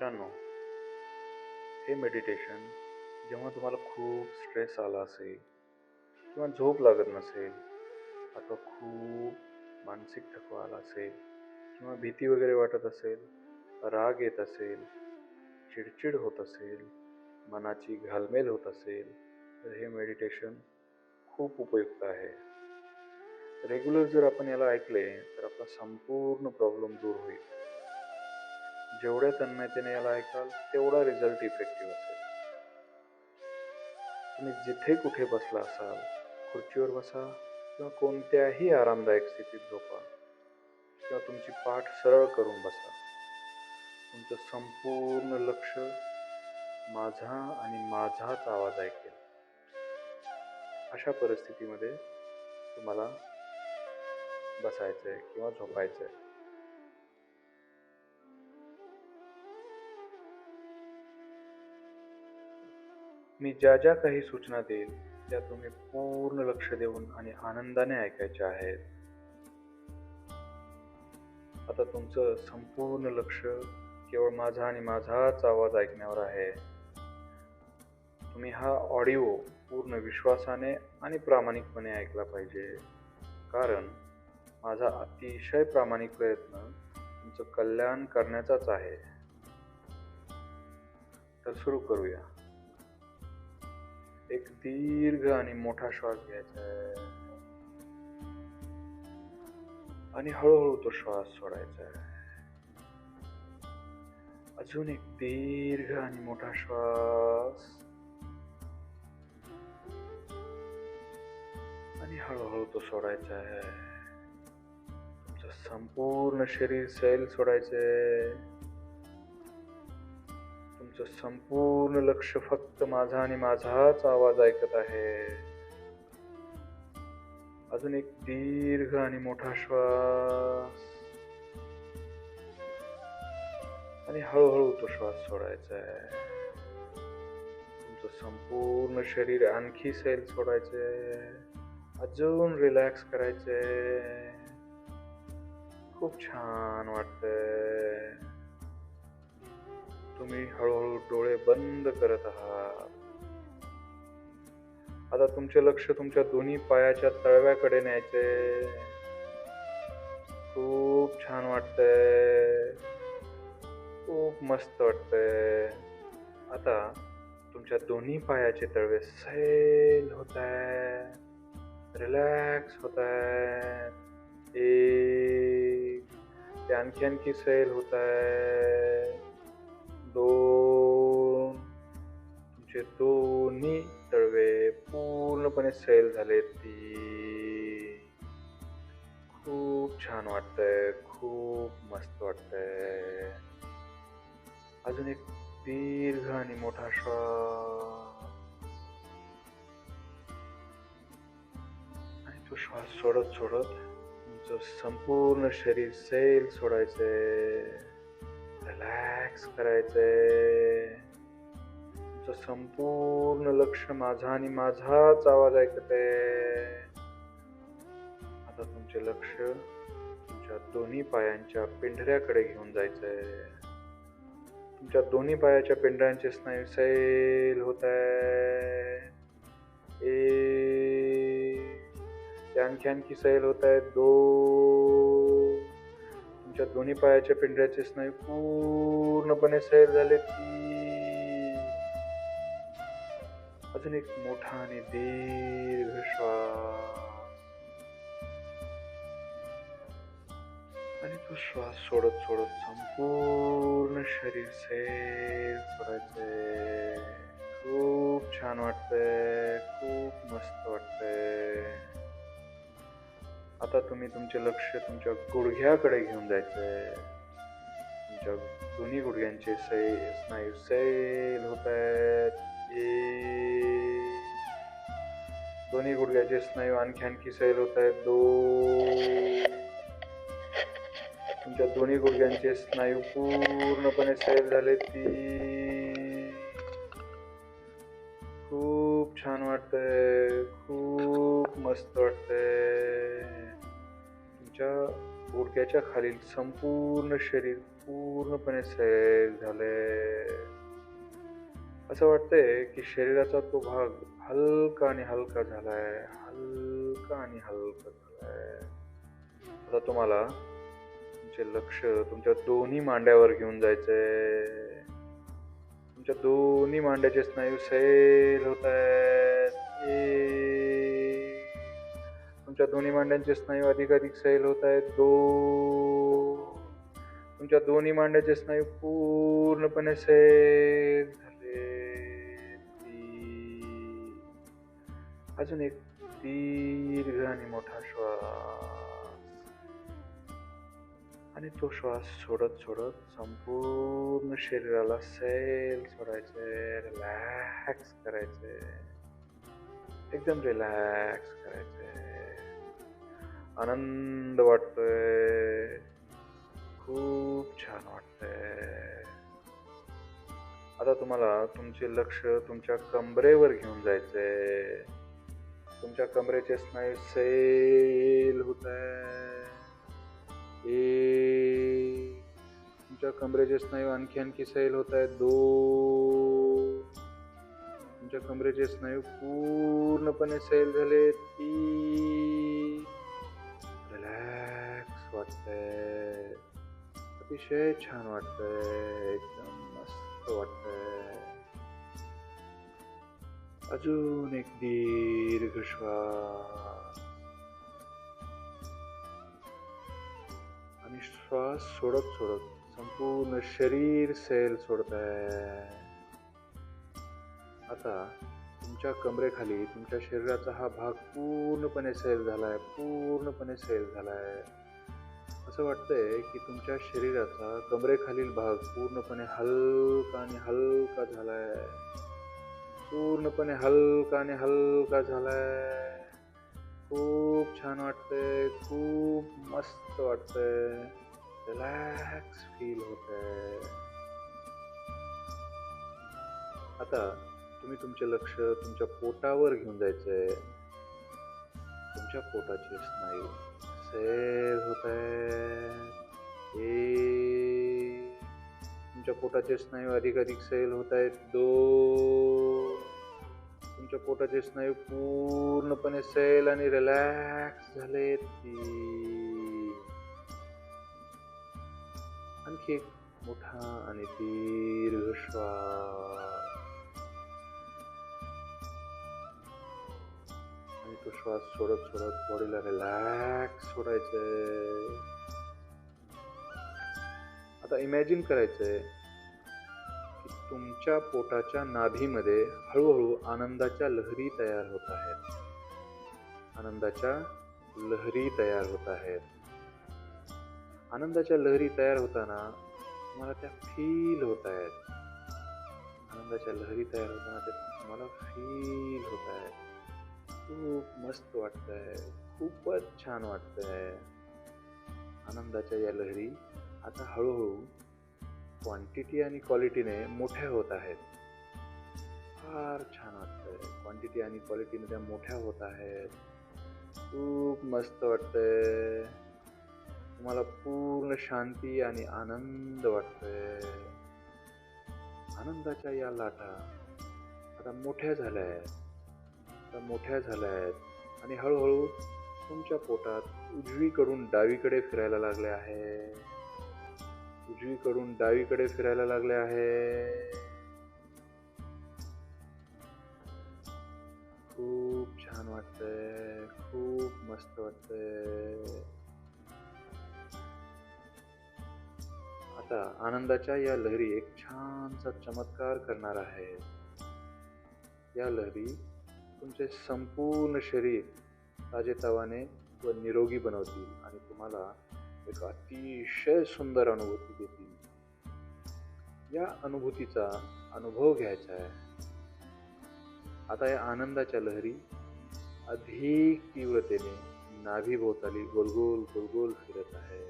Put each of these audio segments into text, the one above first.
मित्रांनो, हे मेडिटेशन जेव्हा तुम्हाला खूप स्ट्रेस आला असेल किंवा झोप लागत नसेल अथवा खूप मानसिक थकवा आला असेल किंवा भीती वगैरे वाटत असेल, राग येत असेल, चिडचिड होत असेल, मनाची घालमेल होत असेल, तर हे मेडिटेशन खूप उपयुक्त आहे. रेग्युलर जर आपण याला ऐकले तर आपला संपूर्ण प्रॉब्लेम दूर होईल. जेवढ्या तन्मयतेने याला ऐकाल तेवढा रिझल्ट इफेक्टिव्ह असेल. तुम्ही जिथे कुठे बसला असाल, खुर्चीवर बसा किंवा कोणत्याही आरामदायक स्थितीत झोपा किंवा तुमची पाठ सरळ करून बसा. तुमचं संपूर्ण लक्ष माझा आणि माझाच आवाज ऐकेल. अशा परिस्थितीमध्ये तुम्हाला बसायचंय किंवा झोपायचंय. मी ज्या ज्या काही सूचना देईल त्या तुम्ही पूर्ण लक्ष देऊन आणि आनंदाने ऐकायच्या आहेत. आता तुमचं संपूर्ण लक्ष केवळ माझा आणि माझाच आवाज ऐकण्यावर आहे. तुम्ही हा ऑडिओ पूर्ण विश्वासाने आणि प्रामाणिकपणे ऐकला पाहिजे, कारण माझा अतिशय प्रामाणिक प्रयत्न तुमचं कल्याण करण्याचाच आहे. तर सुरू करूया. एक दीर्घ आणि मोठा श्वास घ्यायचा आहे आणि हळूहळू तो श्वास सोडायचा आहे. अजून एक दीर्घ आणि मोठा श्वास आणि हळूहळू तो सोडायचा आहे. तुमचं संपूर्ण शरीर सैल सोडायचंय. तुमचं संपूर्ण लक्ष फक्त माझा आणि माझाच आवाज ऐकत आहे. अजून एक दीर्घ आणि मोठा श्वास आणि हळूहळू तो श्वास सोडायचा आहे. तुमचं संपूर्ण शरीर आणखी सैल सोडायचंय. अजून रिलॅक्स करायचंय. खूप छान वाटतंय. तुम्ही हळूहळू डोळे बंद करत आहात. आता तुमचे लक्ष तुमच्या दोन्ही पायाच्या तळव्याकडे न्यायचे. खूप छान वाटतंय. खूप मस्त वाटतंय. आता तुमच्या दोन्ही पायाचे तळवे सैल होत आहेत, रिलॅक्स होत आहेत. एक, ते आणखी आणखी सैल होत आहे. दोन, तुमचे दोन्ही तळवे पूर्णपणे सैल झाले. तीन, खूप छान वाटतंय. खूप मस्त वाटतंय. अजून एक दीर्घ आणि मोठा श्वास आणि तो श्वास सोडत सोडत तुमचं संपूर्ण शरीर सैल सोडायचंय, रिलॅक्स करायचंय. तुमचं संपूर्ण लक्ष माझा आणि माझाच आवाज ऐकत आहे. आता तुमचे लक्ष तुमच्या दोन्ही पायांच्या पिंढऱ्याकडे घेऊन जायचंय. तुमच्या दोन्ही पायाच्या पिंढऱ्यांचे स्नायू सैल होत आहेत. एक, ते आणखी आणखी सैल होत आहेत. दोन, तुमच्या दोन्ही पायाच्या पिंढऱ्याचे स्नायू पूर्णपणे सैल झाले. तीन, अजून एक मोठा आणि दीर्घ श्वास आणि तो श्वास सोडत सोडत संपूर्ण शरीर सैल सोडायचंय. खूप छान वाटतंय. खूप मस्त वाटतंय. आता तुम्ही तुमचे लक्ष तुमच्या गुडघ्याकडे घेऊन जायचंय. तुमच्या दोन्ही गुडघ्यांचे स्नायू सैल होत आहेत. दोन्ही गुडघ्याचे स्नायू आणखी आणखी सैल होत आहेत. दोन, तुमच्या दोन्ही गुडघ्यांचे स्नायू पूर्णपणे सैल झाले. तीन, खूप छान वाटतंय. खूप मस्त वाटतंय. तुमच्या गुडघ्याच्या खालील संपूर्ण शरीर पूर्णपणे सैल झाले. असं वाटतंय की शरीराचा तो भाग हलका आणि हलका झालाय, हलका आणि हलका झालाय. आता तुम्हाला तुमचे लक्ष तुमच्या दोन्ही मांड्यावर घेऊन जायचंय. तुमच्या दोन्ही मांड्याचे स्नायू सैल होत आहेत. तुमच्या दोन्ही मांड्यांचे स्नायू अधिकाधिक सैल होत आहेत. 2. तुमच्या दोन्ही मांड्याचे स्नायू पूर्णपणे सैल झाले. 3. अजून एक दीर्घ आणि मोठा श्वास, आणि तो श्वास सोडत सोडत संपूर्ण शरीराला सैल सोडायचे, रिलॅक्स करायचे, एकदम रिलॅक्स करायचे. आनंद वाटतोय, खूप छान वाटतंय. आता तुम्हाला तुमचे लक्ष तुमच्या कमरेवर घेऊन जायचंय. तुमच्या कमरेचे स्नायू सैल होत आहेत. तुमच्या कमरेचे स्नायू आणखी सैल होत आहेत. 2. तुमच्या कमरेचे स्नायू पूर्णपणे सैल झाले. 3. रिलॅक्स वाटतंय, अतिशय छान वाटतंय, एकदम मस्त वाटतंय. अजून एक दीर्घ श्वास, आणि श्वास सोडत सोडत संपूर्ण शरीर सैल सोडत आहे. आता तुमच्या कमरेखाली तुमच्या शरीराचा हा भाग पूर्णपणे सैल झालाय, पूर्णपणे सैल झालाय. असं वाटतंय की तुमच्या शरीराचा कमरेखालील भाग पूर्णपणे हलका आणि हलका झालाय, पूर्णपणे हलका आणि हलका झालाय. खूप छान वाटतंय, खूप मस्त वाटतंय, रिलॅक्स फील होतंय. आता तुम्ही तुमचे लक्ष तुमच्या पोटावर घेऊन जायचंय. तुमच्या पोटाचे स्नायू सैल होत आहेत. तुमच्या पोटाचे स्नायू अधिकाधिक सैल होत आहेत. 2. तुमच्या पोटाचे स्नायू पूर्णपणे सैल आणि रिलॅक्स झाले. 3. आणखी एक मोठा आणि दीर्घ श्वास, आणि तो श्वास सोडत सोडत बॉडीला रिलॅक्स सोडायचंय. आता इमॅजिन करायचंय की तुमच्या पोटाच्या नाभीमध्ये हळूहळू आनंदाच्या लहरी तयार होत आहेत. आनंदाच्या लहरी तयार होत आहेत. आनंदाच्या लहरी तयार होताना तुम्हाला त्या फील होत आहेत. आनंदाच्या लहरी तयार होताना त्या तुम्हाला फील होत आहेत. खूप मस्त वाटतंय, खूपच छान वाटतंय. आनंदाच्या या लहरी आता हळूहळू क्वांटिटी आणि क्वालिटीने मोठ्या होत आहेत. फार छान वाटतंय, क्वांटिटी आणि क्वालिटीने त्या मोठ्या होत आहेत. खूप मस्त वाटतंय. तुम्हाला पूर्ण शांती आणि आनंद वाटतोय. आनंदाच्या या लाटा आता मोठ्या झाल्या आहेत, आणि हळूहळू तुमच्या पोटात उजवीकडून डावीकडे फिरायला लागले आहे. उजवीकडून डावीकडे फिरायला लागले आहे. खूप छान वाटतंय, खूप मस्त वाटतंय. आता आनंदाच्या या लहरी एक छानसा चमत्कार करणार आहेत. या लहरी तुमचे संपूर्ण शरीर ताजेतवाने व निरोगी बनवतील आणि तुम्हाला एक अतिशय सुंदर अनुभूती देतील. या अनुभूतीचा अनुभव घ्यायचा आहे. आता या आनंदाच्या लहरी अधिक तीव्रतेने नाभीभोवताली गोलगोल गोलगोल फिरत आहे.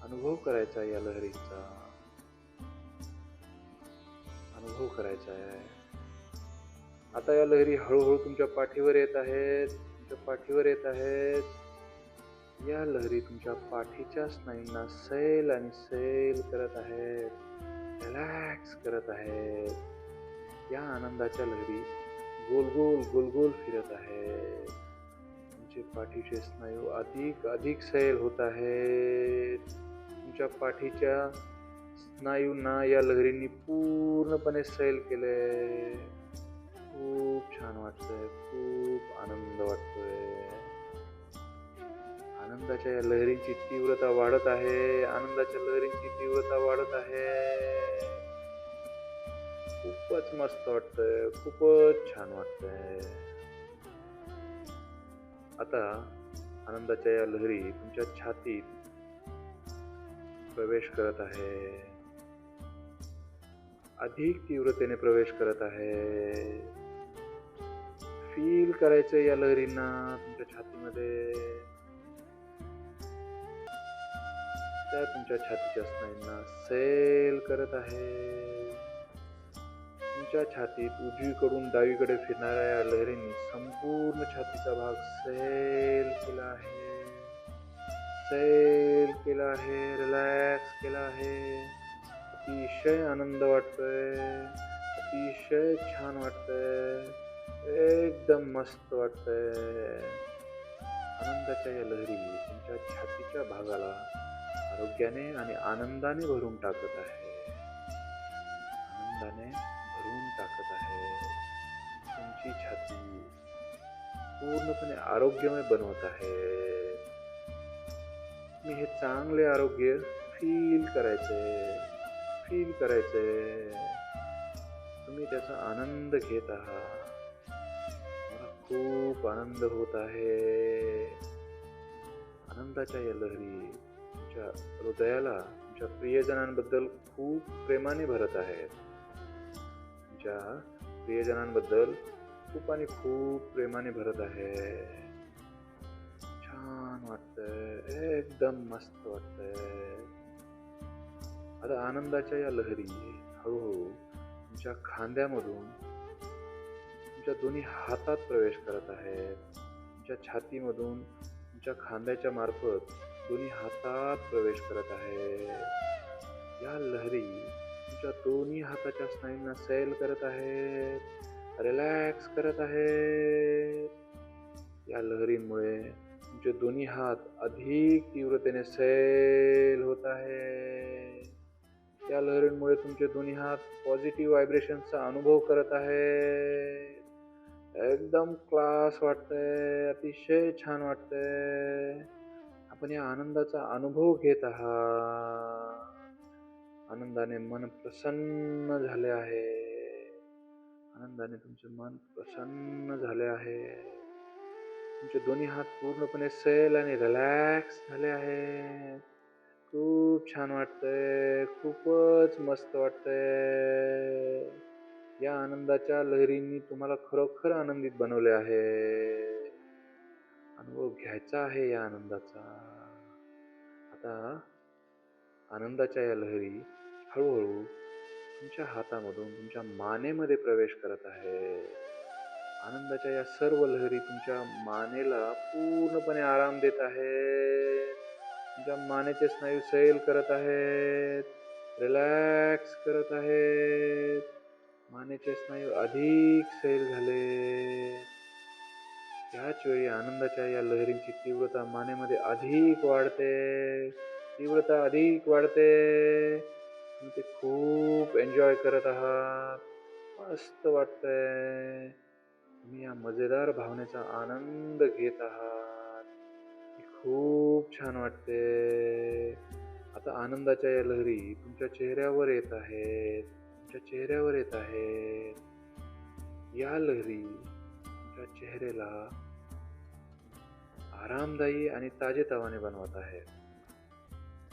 अनुभव करायचा या लहरीचा, अनुभव करायचा आहे. आता या लहरी हळूहळू तुमच्या पाठीवर येत आहेत, तुमच्या पाठीवर येत आहेत. या लहरी तुमच्या पाठीच्या स्नायूंना सैल आणि सैल करत आहेत, रिलॅक्स करत आहेत. या आनंदाच्या लहरी गोल गोल गोल गोल फिरत आहेत. तुमचे पाठीचे स्नायू अधिक अधिक सैल होत आहेत. तुमच्या पाठीच्या स्नायूंना या लहरींनी पूर्णपणे सैल केलंय. खूप छान वाटतंय, खूप आनंद वाटतोय. आनंदाच्या या लहरींची तीव्रता वाढत आहे. आनंदाच्या लहरींची तीव्रता वाढत आहे. खूपच मस्त वाटतंय, खूपच छान वाटतंय. आता आनंदाच्या या लहरी तुमच्या छातीत प्रवेश करत आहे. अधिक तीव्रतेने प्रवेश करत आहे. फील करायचं या लहरींना तुमच्या छातीमध्ये. त्या तुमच्या छातीच्या स्नायूंना सैल करत आहे. तुमच्या छातीत उजवीकडून डावीकडे फिरणाऱ्या या लहरींनी संपूर्ण छातीचा भाग सैल केला आहे. सैल केला आहे, रिलॅक्स केला आहे. अतिशय आनंद वाटतोय, अतिशय छान वाटतंय, एकदम मस्त वाटतंय. आनंदाच्या या लहरी तुमच्या छातीच्या भागाला आरोग्याने आणि आनंदाने भरून टाकत आहे. आनंदाने भरून टाकत आहे. तुमची छाती पूर्णपणे आरोग्यमय बनवत आहे. तुम्ही हे चांगले आरोग्य फील करायचे, फील करायचे. तुम्ही त्याचा आनंद घेत आहात. मला खूप आनंद होत आहे. आनंदाच्या या लहरी तुमच्या हृदयाला तुमच्या प्रियजनांबद्दल खूप प्रेमाने भरत आहेत. तुमच्या प्रियजनांबद्दल खूप आणि खूप प्रेमाने भरत आहे. छान वाटतंय, एकदम मस्त वाटतंय. आता आनंदाच्या या लहरी हळूहळू तुमच्या खांद्यामधून तुमच्या दोन्ही हातात प्रवेश करत आहेत. तुमच्या छातीमधून तुमच्या खांद्याच्या मार्फत दोन्ही हातात प्रवेश करत आहे. या लहरी तुमच्या दोन्ही हाताच्या स्नायूंना सैल करत आहेत, रिलॅक्स करत आहेत. या लहरींमुळे तुमचे दोन्ही हात अधिक तीव्रतेने सैल होत आहे. या लहरींमुळे तुमचे दोन्ही हात पॉझिटिव्ह व्हायब्रेशनचा अनुभव करत आहेत. एकदम क्लास वाटतंय, अतिशय छान वाटतंय. आपण या आनंदाचा अनुभव घेत आहात. आनंदाने मन प्रसन्न झाले आहे. आनंदाने तुमचे मन प्रसन्न झाले आहे. तुमचे दोन्ही हात पूर्णपणे सैल आणि रिलॅक्स झाले आहे. खूप छान वाटतंय, खूपच मस्त वाटतंय. या आनंदाच्या लहरींनी तुम्हाला खरोखर आनंदित बनवले आहे. अनुभव घ्यायचा आहे या आनंदाचा. आता आनंदाच्या या लहरी हळूहळू तुमच्या हातामधून तुमच्या मानेमध्ये प्रवेश करत आहे. आनंदाच्या या सर्व लहरी तुमच्या मानेला पूर्णपणे आराम देत आहेत. तुमच्या मानेचे स्नायू सैल करत आहेत, रिलॅक्स करत आहेत. मानेचे स्नायू अधिक सैल झाले. याच वेळी आनंदाच्या या लहरींची तीव्रता मानेमध्ये अधिक वाढते, तीव्रता अधिक वाढते. तुम्ही ते खूप एन्जॉय करत आहात. मस्त वाटतंय. तुम्ही या मजेदार भावनेचा आनंद घेत आहात. खूप छान वाटते. आता आनंदाच्या या लहरी तुमच्या चेहऱ्यावर येत आहेत, तुमच्या चेहऱ्यावर येत आहेत. या लहरी तुमच्या चेहऱ्याला आरामदायी आणि ताजेतवाने बनवत आहेत.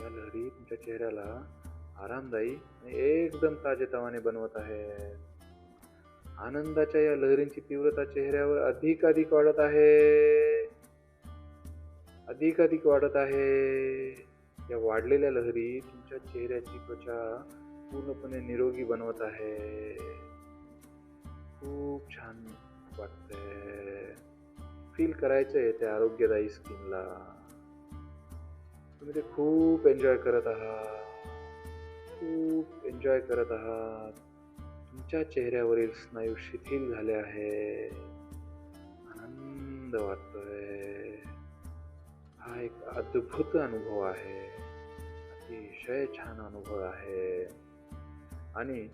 या लहरी तुमच्या चेहऱ्याला आरामदायी आणि एकदम ताजेतवाने बनवत आहेत. आनंदाच्या या लहरींची तीव्रता चेहऱ्यावर अधिक अधिक वाढत आहे, अधिक अधिक वाढत आहे. या वाढलेल्या लहरी तुमच्या चेहऱ्याची त्वचा पूर्णपणे निरोगी बनवत आहे. खूप छान वाटतंय. फील करायचंय त्या आरोग्यदायी स्किनला. तुम्ही ते खूप एन्जॉय करत आहात. खूप एन्जॉय करत आहात. तुमच्या चेहऱ्यावरील स्नायू शिथिल झाले आहे. आनंद वाटतोय. हा एक अद्भुत अनुभव आहे. अतिशय छान अनुभव आहे. आणि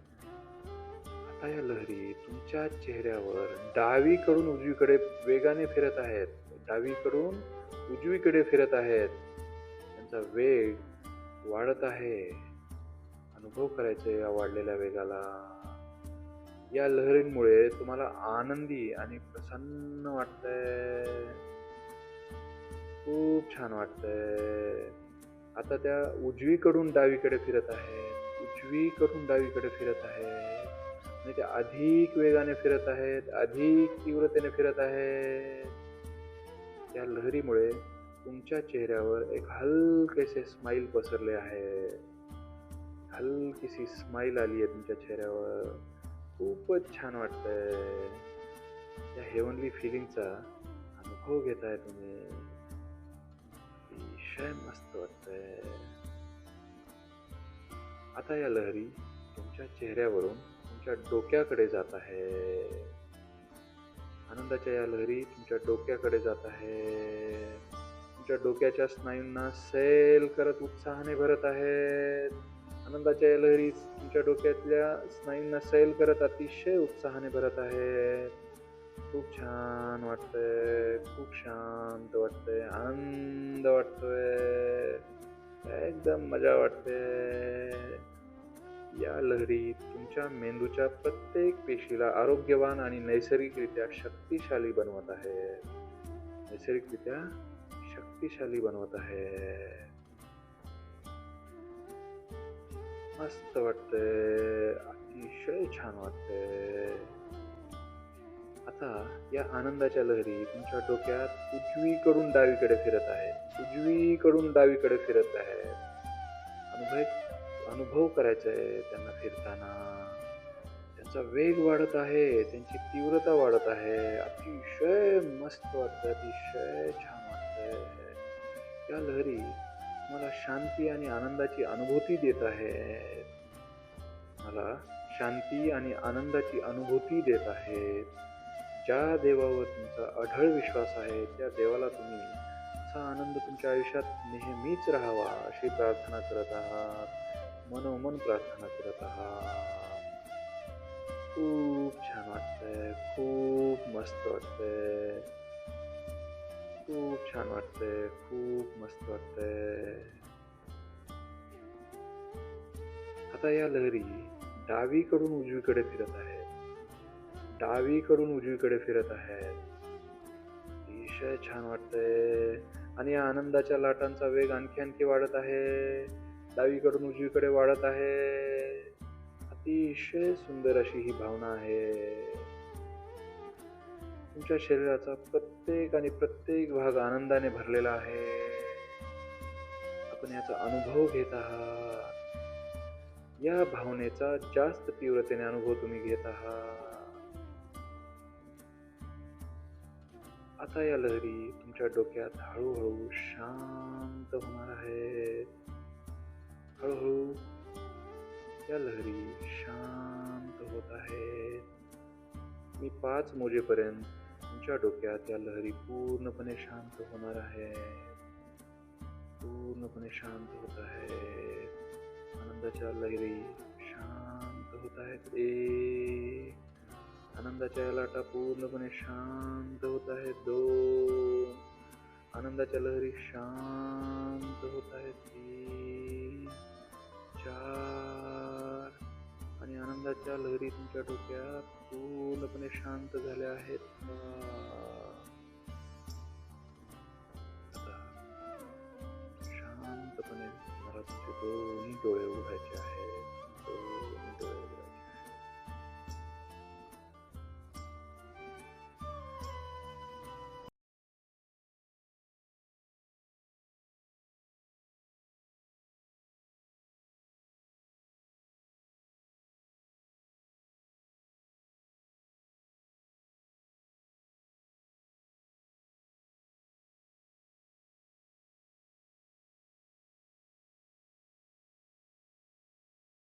आता या लहरी तुमच्या चेहऱ्यावर डावीकडून उजवीकडे वेगाने फिरत आहेत. डावीकडून उजवीकडे फिरत आहेत. त्यांचा वेग वाढत आहे. अनुभव करायचा या वाढलेल्या वेगाला. या लहरींमुळे तुम्हाला आनंदी आणि प्रसन्न वाटतंय. खूप छान वाटतंय. आता त्या उजवीकडून डावीकडे फिरत आहेत. उजवीकडून डावीकडे फिरत आहेत. आणि ते अधिक वेगाने फिरत आहेत. अधिक तीव्रतेने फिरत आहेत. या लहरीमुळे तुमच्या चेहऱ्यावर एक हलकेसे स्माईल पसरले आहे. हलकीशी स्माईल आली आहे तुमच्या चेहऱ्यावर. खूपच छान वाटतंय. या हेवनली फिलिंगचा अनुभव घेताय तुम्ही. अतिशय मस्त वाटतंय. आता या लहरी तुमच्या चेहऱ्यावरून तुमच्या डोक्याकडे जात आहे. आनंदाच्या या लहरी तुमच्या डोक्याकडे जात आहे. तुमच्या डोक्याच्या स्नायूंना सैल करत उत्साहाने भरत आहेत. आनंदाच्या या लहरी तुमच्या डोक्यातल्या स्नायूंना सैल करत अतिशय उत्साहाने भरत आहेत. खूप छान वाटतंय. खूप शांत वाटतंय. आनंद वाटतोय. एकदम मजा वाटते. या लहरी तुमच्या मेंदूच्या प्रत्येक पेशीला आरोग्यवान आणि नैसर्गिकरित्या शक्तिशाली बनवत आहे. नैसर्गिकरित्या शक्तिशाली बनवत आहे. मस्त वाटतंय. अतिशय छान वाटतंय. आता या आनंदाच्या लहरी तुमच्या डोक्यात उजवीकडून डावीकडे फिरत आहेत. उजवीकडून डावीकडे फिरत आहेत. अनुभव करायचा आहे त्यांना फिरताना. त्यांचा वेग वाढत आहे. त्यांची तीव्रता वाढत आहे. अतिशय मस्त वाटतंय. अतिशय छान वाटतंय. या लहरी मला शांती आणि आनंदाची अनुभूती देत आहेत. मला शांती आणि आनंदाची अनुभूती देत आहेत. ज्या देवावर तुमचा अढळ विश्वास आहे त्या देवाला तुम्ही असा आनंद तुमच्या आयुष्यात नेहमीच राहावा अशी प्रार्थना करत आहात. मनोमन प्रार्थना करत आहात. खूप छान वाटतंय. खूप मस्त वाटतंय. खूप छान वाटतंय. खूप मस्त वाटतंय. आता या लहरी डावीकडून उजवीकडे फिरत आहेत. डावीकडून उजवीकडे फिरत आहेत. अतिशय छान वाटतंय. आणि या आनंदाच्या लाटांचा वेग आणखी वाढत आहे. डावीकडून उजवीकडे वाढत आहे. अतिशय सुंदर अशी ही भावना आहे. तुमच्या शरीराचा प्रत्येक भाग आनंदाने भरलेला आहे. आपण याचा अनुभव घेत आहात. या भावनेचा जास्त तीव्रतेने अनुभव तुम्ही घेत आहात. आता या लहरी तुमच्या डोक्यात हळूहळू शांत होणार आहेत. हळूहळू या लहरी शांत होत आहेत. मी 5 मोजेपर्यंत तुमच्या डोक्यात या लहरी पूर्णपणे शांत होणार आहेत. पूर्णपणे शांत होत आहेत. आनंदाच्या लहरी शांत होत आहेत. 1 आनंदाच्या लाटा पूर्णपणे शांत होत आहेत. 2 आनंदाच्या लहरी शांत होत आहेत. 3 4 आणि आनंदाच्या लहरी तुमच्या डोक्यात पूर्णपणे शांत झाल्या आहेत. आता शांतपणे मला तुमचे दोन्ही डोळे उघडायचे आहेत.